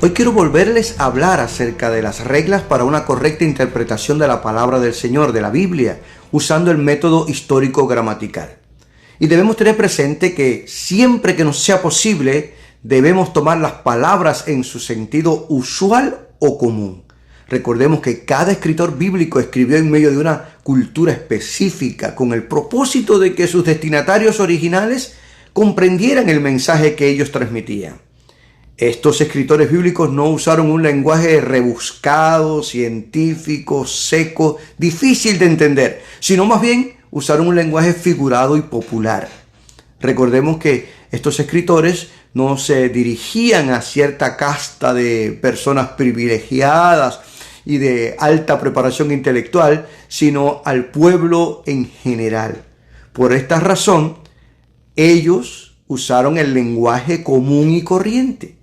Hoy quiero volverles a hablar acerca de las reglas para una correcta interpretación de la palabra del Señor, de la Biblia, usando el método histórico-gramatical. Y debemos tener presente que siempre que nos sea posible, debemos tomar las palabras en su sentido usual o común. Recordemos que cada escritor bíblico escribió en medio de una cultura específica con el propósito de que sus destinatarios originales comprendieran el mensaje que ellos transmitían. Estos escritores bíblicos no usaron un lenguaje rebuscado, científico, seco, difícil de entender, sino más bien usaron un lenguaje figurado y popular. Recordemos que estos escritores no se dirigían a cierta casta de personas privilegiadas y de alta preparación intelectual, sino al pueblo en general. Por esta razón, ellos usaron el lenguaje común y corriente.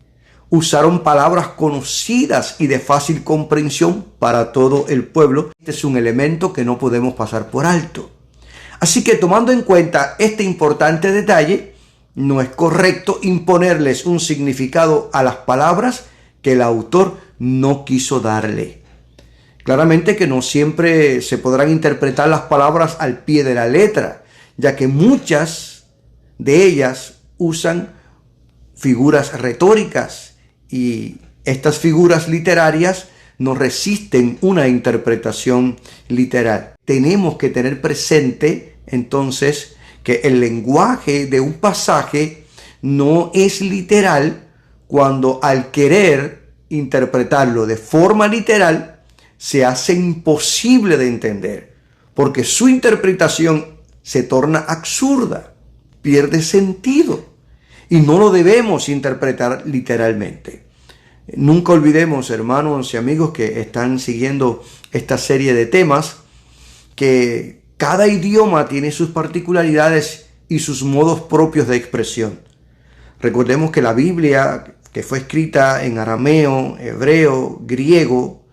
Usaron palabras conocidas y de fácil comprensión para todo el pueblo. Este es un elemento que no podemos pasar por alto. Así que tomando en cuenta este importante detalle, no es correcto imponerles un significado a las palabras que el autor no quiso darle. Claramente que no siempre se podrán interpretar las palabras al pie de la letra, ya que muchas de ellas usan figuras retóricas y estas figuras literarias no resisten una interpretación literal. Tenemos que tener presente entonces que el lenguaje de un pasaje no es literal cuando al querer interpretarlo de forma literal se hace imposible de entender, porque su interpretación se torna absurda, pierde sentido y no lo debemos interpretar literalmente. Nunca olvidemos, hermanos y amigos que están siguiendo esta serie de temas, que cada idioma tiene sus particularidades y sus modos propios de expresión. Recordemos que la Biblia, que fue escrita en arameo, hebreo, griego,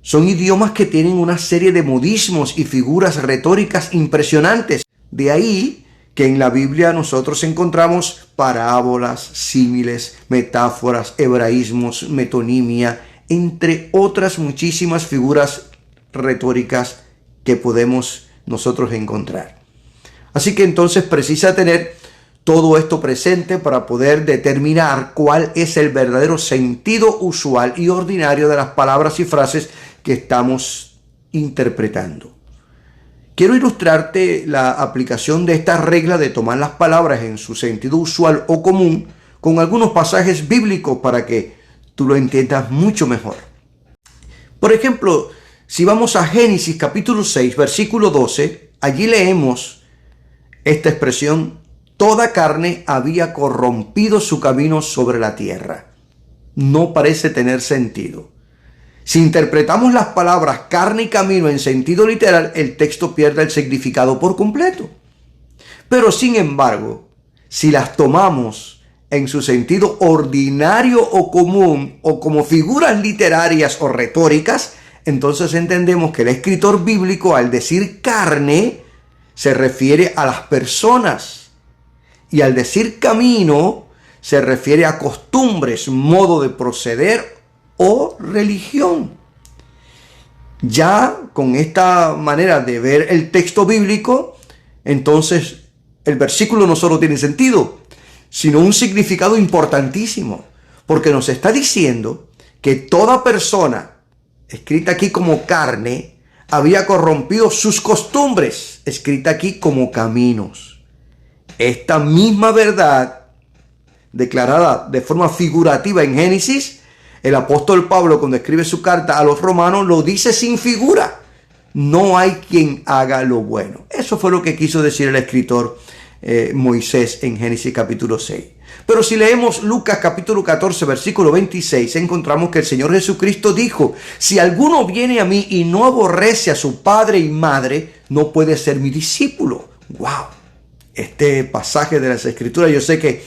son idiomas que tienen una serie de modismos y figuras retóricas impresionantes. De ahí que en la Biblia nosotros encontramos parábolas, símiles, metáforas, hebraísmos, metonimia, entre otras muchísimas figuras retóricas que podemos nosotros encontrar. Así que entonces precisa tener todo esto presente para poder determinar cuál es el verdadero sentido usual y ordinario de las palabras y frases que estamos interpretando. Quiero ilustrarte la aplicación de esta regla de tomar las palabras en su sentido usual o común con algunos pasajes bíblicos para que tú lo entiendas mucho mejor. Por ejemplo, si vamos a Génesis capítulo 6, versículo 12, allí leemos esta expresión: toda carne había corrompido su camino sobre la tierra. No parece tener sentido. Si interpretamos las palabras carne y camino en sentido literal, el texto pierde el significado por completo. Pero sin embargo, si las tomamos en su sentido ordinario o común o como figuras literarias o retóricas, entonces entendemos que el escritor bíblico al decir carne se refiere a las personas y al decir camino se refiere a costumbres, modo de proceder o religión. Ya con esta manera de ver el texto bíblico, entonces el versículo no solo tiene sentido, sino un significado importantísimo, porque nos está diciendo que toda persona, escrita aquí como carne, había corrompido sus costumbres, escrita aquí como caminos. Esta misma verdad, declarada de forma figurativa en Génesis, el apóstol Pablo, cuando escribe su carta a los romanos, lo dice sin figura. No hay quien haga lo bueno. Eso fue lo que quiso decir el escritor Moisés en Génesis capítulo 6. Pero si leemos Lucas capítulo 14, versículo 26, encontramos que el Señor Jesucristo dijo: si alguno viene a mí y no aborrece a su padre y madre, no puede ser mi discípulo. ¡Wow! Este pasaje de las Escrituras yo sé que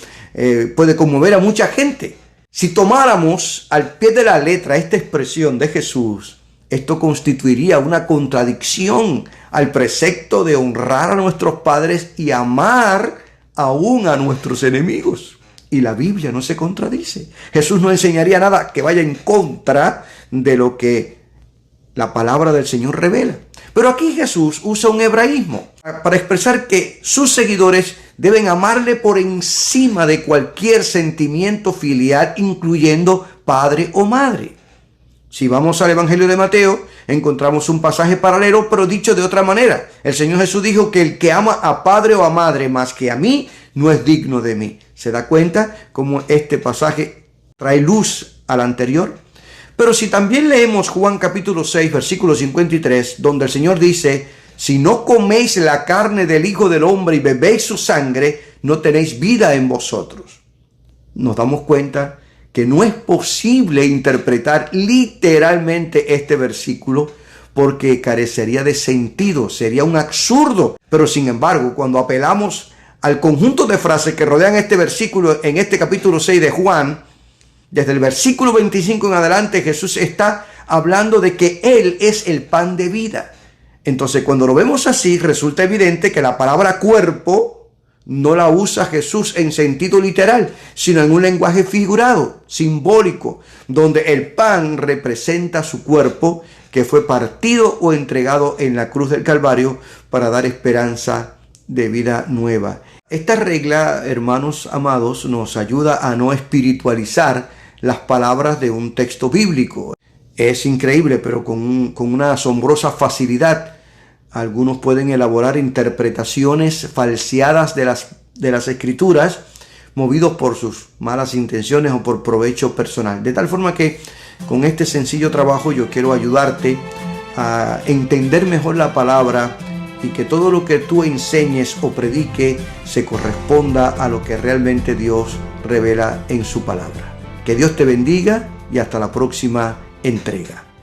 puede conmover a mucha gente. Si tomáramos al pie de la letra esta expresión de Jesús, esto constituiría una contradicción al precepto de honrar a nuestros padres y amar aún a nuestros enemigos. y la Biblia no se contradice. Jesús no enseñaría nada que vaya en contra de lo que la palabra del Señor revela. Pero aquí Jesús usa un hebraísmo para expresar que sus seguidores deben amarle por encima de cualquier sentimiento filial, incluyendo padre o madre. Si vamos al Evangelio de Mateo, encontramos un pasaje paralelo, pero dicho de otra manera. El Señor Jesús dijo que el que ama a padre o a madre más que a mí, no es digno de mí. ¿Se da cuenta cómo este pasaje trae luz al anterior? Pero si también leemos Juan capítulo 6, versículo 53, donde el Señor dice: si no coméis la carne del Hijo del Hombre y bebéis su sangre, no tenéis vida en vosotros. Nos damos cuenta que no es posible interpretar literalmente este versículo porque carecería de sentido, sería un absurdo. Pero sin embargo, cuando apelamos al conjunto de frases que rodean este versículo en este capítulo 6 de Juan, desde el versículo 25 en adelante, Jesús está hablando de que Él es el pan de vida. Entonces, cuando lo vemos así, resulta evidente que la palabra cuerpo no la usa Jesús en sentido literal, sino en un lenguaje figurado, simbólico, donde el pan representa su cuerpo que fue partido o entregado en la cruz del Calvario para dar esperanza de vida nueva. Esta regla, hermanos amados, nos ayuda a no espiritualizar las palabras de un texto bíblico. Es increíble, pero con una asombrosa facilidad, algunos pueden elaborar interpretaciones falseadas de las escrituras, movidos por sus malas intenciones o por provecho personal. De tal forma que con este sencillo trabajo yo quiero ayudarte a entender mejor la palabra y que todo lo que tú enseñes o predique se corresponda a lo que realmente Dios revela en su palabra. Que Dios te bendiga y hasta la próxima entrega.